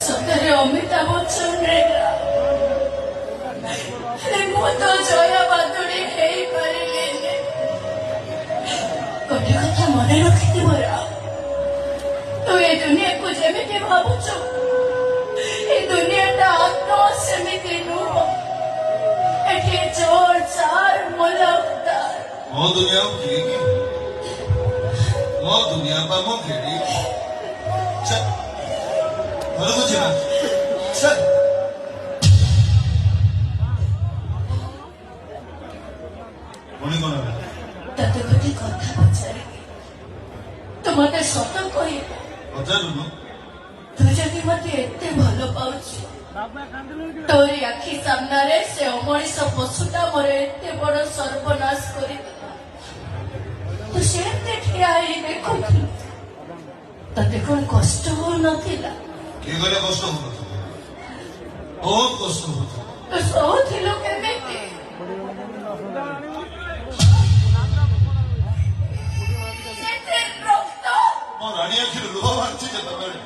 ସତରେ ଅମିତାଭ ବଚ୍ଚନ ମୁଁ ତ ଜୟା ବାଦୁଡି ହେଇପାରିଲିନି। ଗୋଟେ କଥା ମନେ ରଖିଥିବ ରାମ, ତୁ ଏ ଦୁନିଆକୁ ଯେମିତି ଭାବୁଛୁ ଏ ଦୁନିଆଟା ଆତ୍ମ ସେମିତି ନୁହଁ। ଏଠି ଚୋର ଚାର ମୁଲକଦାର ମୋ ଦୁନିଆ କିଏ କି ମୋ ଦୁନିଆ ପା ମୋ ଖେଳି ଘରକୁ ଯିବା ପୁଣି କଣ ହେଲା? ତତେ ଗୋଟେ କଥା ପଚାରିବି, ତୁ ମତେ ସତ କହିବୁ? ପଚାରୁନୁ। ତୁ ଯଦି ମତେ ଏତେ ଭଲ ପାଉଛୁ, ତୋରି ଆଖି ସାମ୍ନାରେ ସେ ଅମଣିଷ ପଶୁଟା ମୋର ଏତେ ବଡ ସର୍ବନାଶ କରିଦେଲା। ତୁ ସେମିତି ଠିଆ ହେଇ ଦେଖୁଥିଲୁ, ତତେ କଣ କଷ୍ଟ ହଉନଥିଲା? କିଏ କହିଲେ କଷ୍ଟ ହଉନଥିଲା? ବହୁତ କଷ୍ଟ ହଉଥିଲା। ତୁ ସହୁଥିଲୁ କେମିତି? ମୋ ରାଣୀ ଆଖିରୁ ଲୁହ ବାହାରିଛି ଯେତେବେଳେ